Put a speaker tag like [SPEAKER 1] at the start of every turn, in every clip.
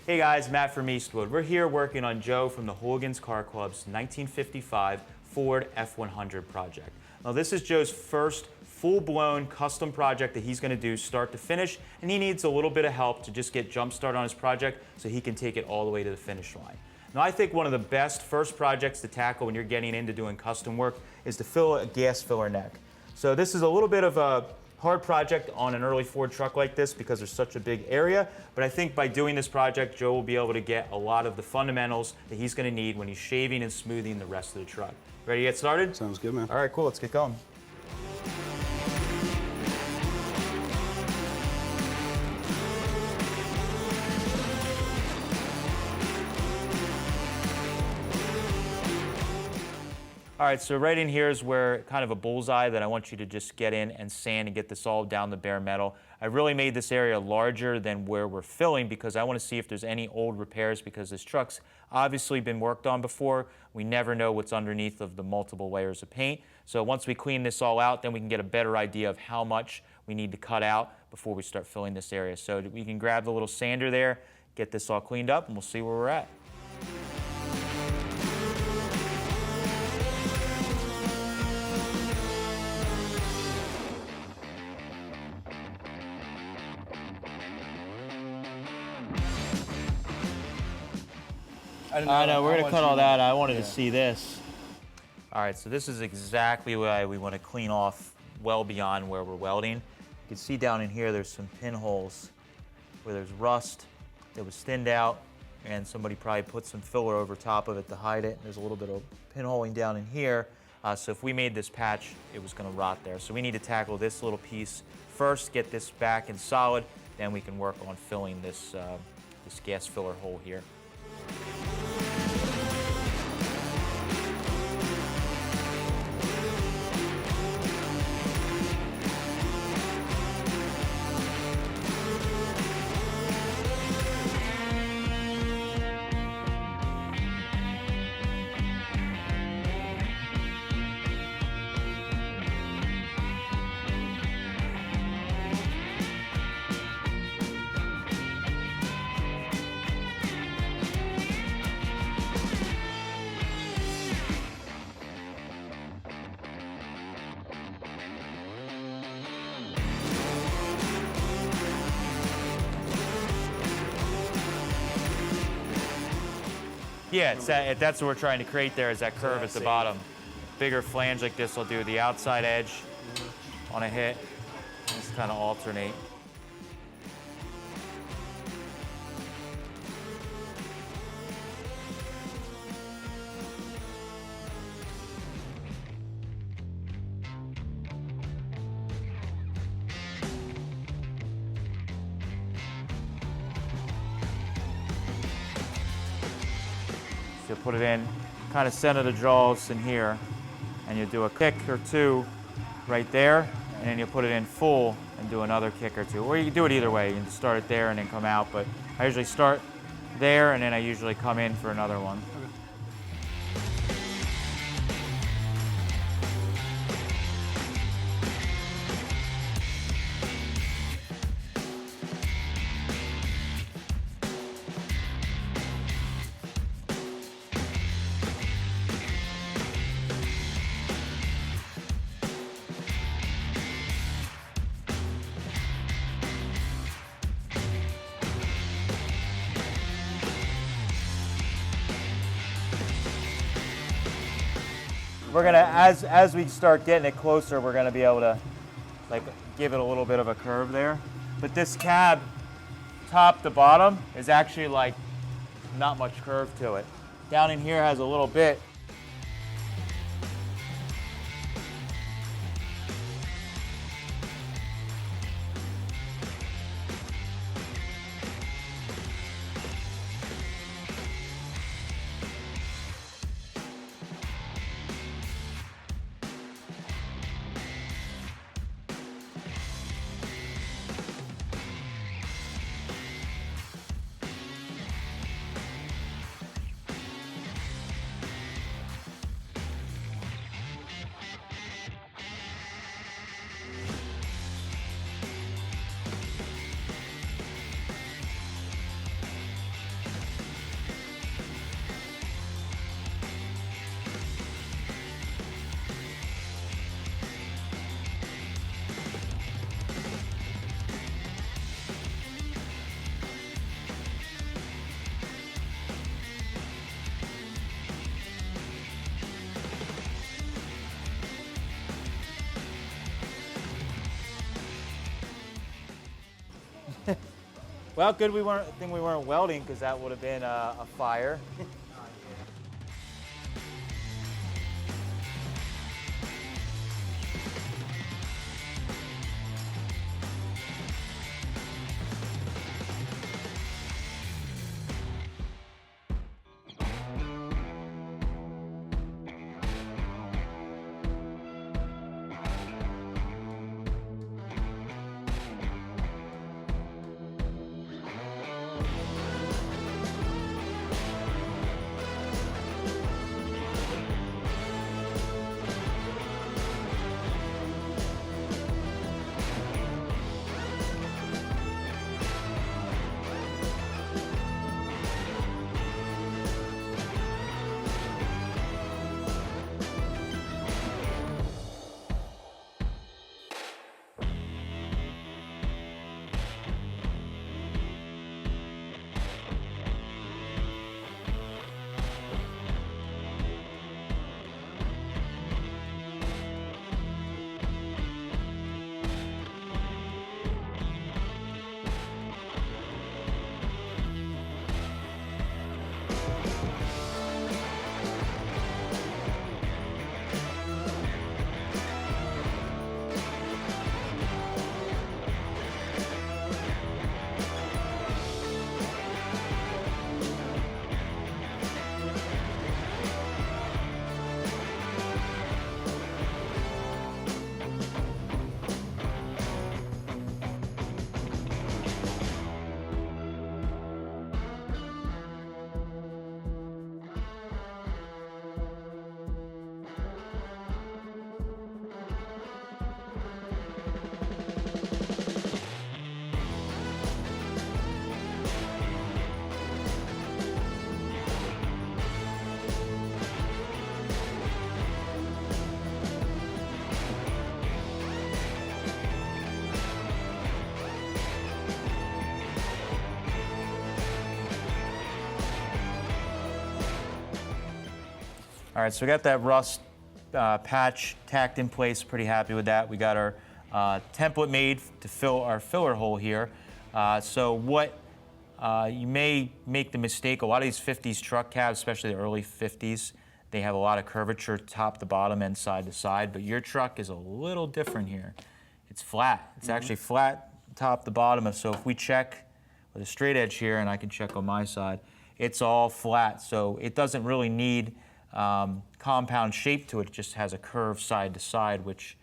[SPEAKER 1] Hey guys, Matt from Eastwood. We're here working on Joe from the Hooligans Car Club's 1955 Ford F100 project. Now this is Joe's first full-blown custom project that he's going to do start to finish, and he needs a little bit of help to just get jump start on his project so he can take it all the way to the finish line. Now I think one of the best first projects to tackle when you're getting into doing custom work is to fill a gas filler neck. So this is a little bit of a hard project on an early Ford truck like this because there's such a big area, but I think by doing this project, Joe will be able to get a lot of the fundamentals that he's going to need when he's shaving and smoothing the rest of the truck. Ready to get started?
[SPEAKER 2] Sounds good, man.
[SPEAKER 1] All right, cool, let's get going. All right, so right in here is where kind of a bullseye that I want you to just get in and sand and get this all down the bare metal. I really made this area larger than where we're filling because I want to see if there's any old repairs because this truck's obviously been worked on before. We never know what's underneath of the multiple layers of paint. So once we clean this all out, then we can get a better idea of how much we need to cut out before we start filling this area. So we can grab the little sander there, get this all cleaned up, and we'll see where we're at. I know, we're going to cut all that. I wanted to see this. All right, so this is exactly why we want to clean off well beyond where we're welding. You can see down in here there's some pinholes where there's rust that was thinned out, and somebody probably put some filler over top of it to hide it. There's a little bit of pinholing down in here. So if we made this patch, it was going to rot there. So we need to tackle this little piece first, get this back and solid, then we can work on filling this, this gas filler hole here. Yeah, it's that's what we're trying to create there is that curve at the bottom. Bigger flange like this will do the outside edge on a hit. Just kind of alternate. So you'll put it in, kind of center the jaws in here, and you'll do a kick or two right there, and then you'll put it in full and do another kick or two. Or you can do it either way. You can start it there and then come out, but I usually start there and then I usually come in for another one. We're gonna, as we start getting it closer, we're gonna be able to like give it a little bit of a curve there. But this cab, top to bottom, is actually like not much curve to it. Down in here has a little bit. Well, good we weren't welding, because that would have been a fire. All right, so we got that rust patch tacked in place, pretty happy with that. We got our template made to fill our filler hole here. So what you may make the mistake, a lot of these 50s truck cabs, especially the early 50s, they have a lot of curvature top to bottom and side to side, but your truck is a little different here. It's flat. It's actually flat top to bottom. So if we check with a straight edge here, and I can check on my side, it's all flat. So it doesn't really need compound shape to it. It just has a curve side to side, which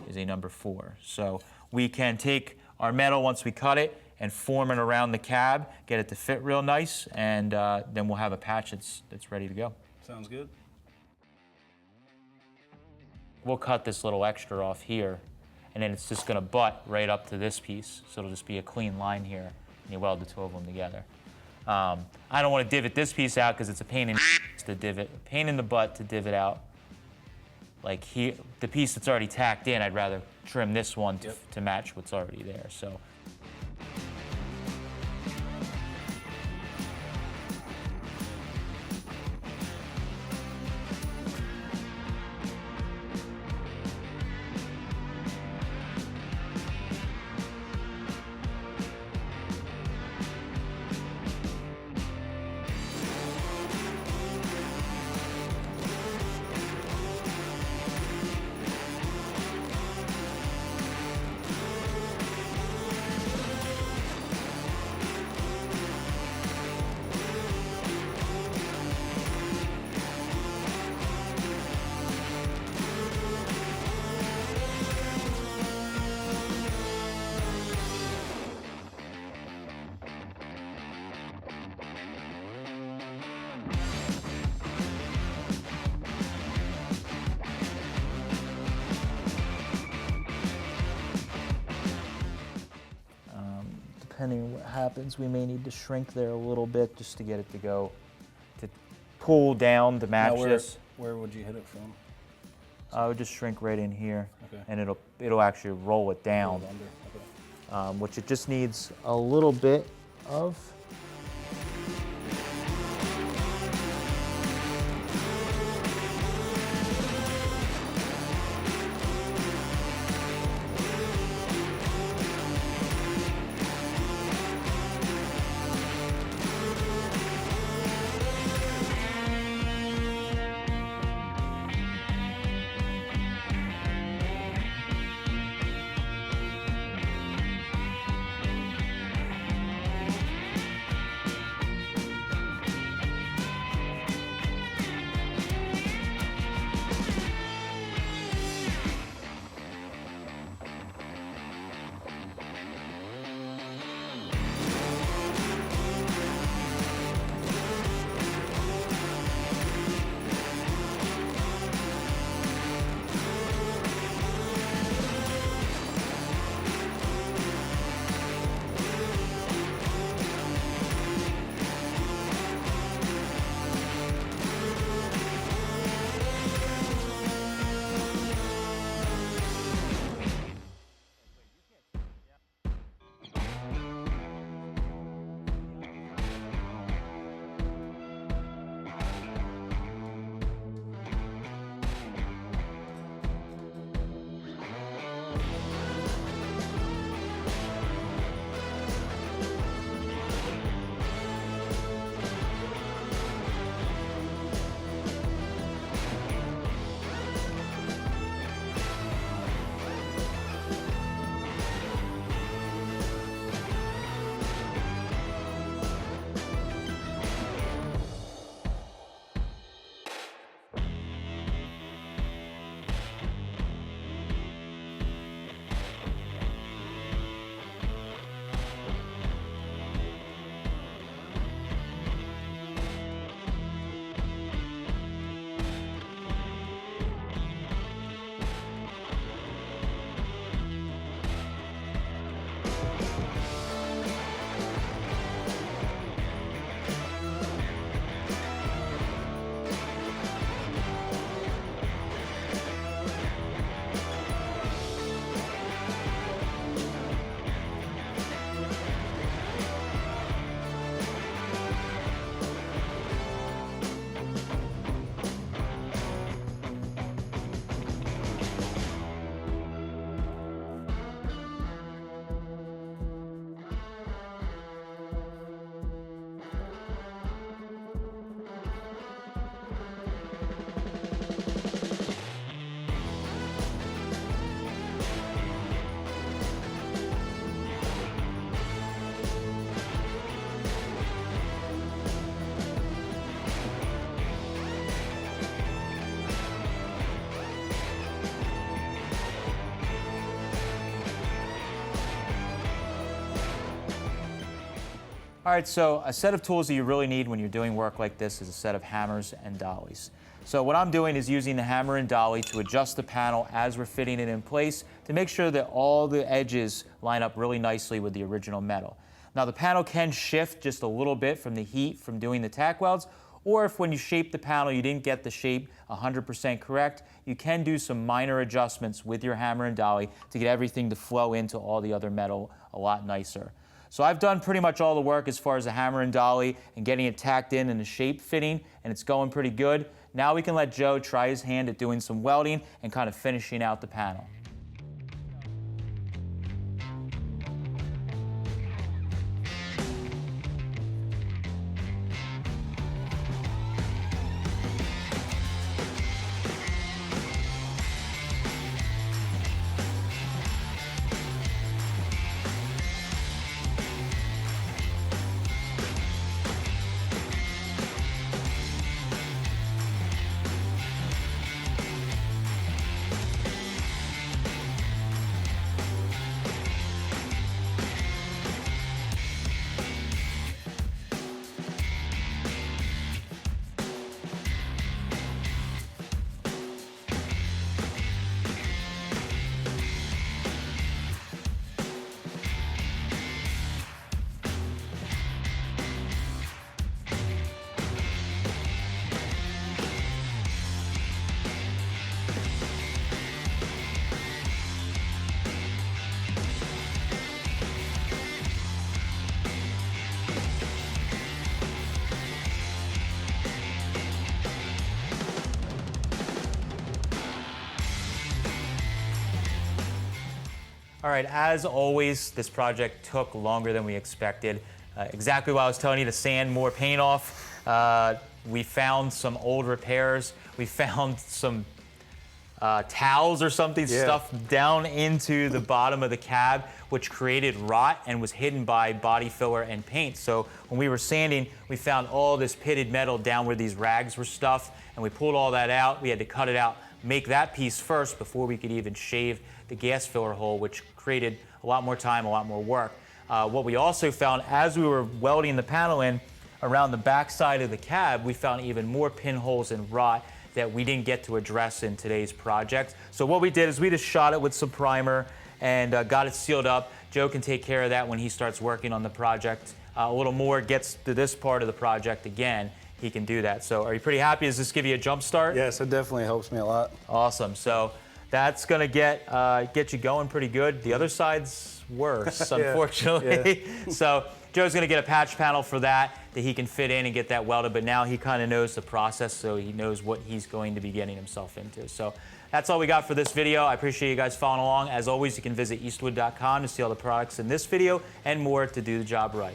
[SPEAKER 1] is a number 4. So we can take our metal once we cut it and form it around the cab, get it to fit real nice, and then we'll have a patch that's ready to go.
[SPEAKER 2] Sounds good.
[SPEAKER 1] We'll cut this little extra off here, and then it's just gonna butt right up to this piece. So it'll just be a clean line here, and you weld the two of them together. I don't want to divot this piece out because it's a pain in to divot, pain in the butt to divot out. Like here, the piece that's already tacked in, I'd rather trim this one to match what's already there. So. Depending on what happens, we may need to shrink there a little bit just to get it to go, to pull down to match this.
[SPEAKER 2] Where would you hit it from?
[SPEAKER 1] I would just shrink right in here,
[SPEAKER 2] Okay.
[SPEAKER 1] and it'll actually roll it down,
[SPEAKER 2] Okay.
[SPEAKER 1] which it just needs a little bit of. All right, so a set of tools that you really need when you're doing work like this is a set of hammers and dollies. So what I'm doing is using the hammer and dolly to adjust the panel as we're fitting it in place to make sure that all the edges line up really nicely with the original metal. Now the panel can shift just a little bit from the heat from doing the tack welds, or if when you shape the panel you didn't get the shape 100% correct, you can do some minor adjustments with your hammer and dolly to get everything to flow into all the other metal a lot nicer. So I've done pretty much all the work as far as the hammer and dolly and getting it tacked in and the shape fitting, and it's going pretty good. Now we can let Joe try his hand at doing some welding and kind of finishing out the panel. All right, as always, this project took longer than we expected. Exactly what I was telling you, to sand more paint off. We found some old repairs. We found some towels or something stuffed down into the bottom of the cab, which created rot and was hidden by body filler and paint. So when we were sanding, we found all this pitted metal down where these rags were stuffed, and we pulled all that out. We had to cut it out, make that piece first before we could even shave the gas filler hole, which created a lot more time, a lot more work. What we also found as we were welding the panel in around the back side of the cab, we found even more pinholes and rot that we didn't get to address in today's project. So what we did is we just shot it with some primer and got it sealed up. Joe can take care of that when he starts working on the project. A little more gets to this part of the project again, he can do that. So are you pretty happy? Does this give you a jump start?
[SPEAKER 2] Yes, it definitely helps me a lot.
[SPEAKER 1] Awesome. So that's gonna get you going pretty good. The other side's worse, unfortunately.
[SPEAKER 2] Yeah.
[SPEAKER 1] So Joe's gonna get a patch panel for that he can fit in and get that welded, but now he kind of knows the process, so he knows what he's going to be getting himself into. So that's all we got for this video. I appreciate you guys following along. As always, you can visit eastwood.com to see all the products in this video and more to do the job right.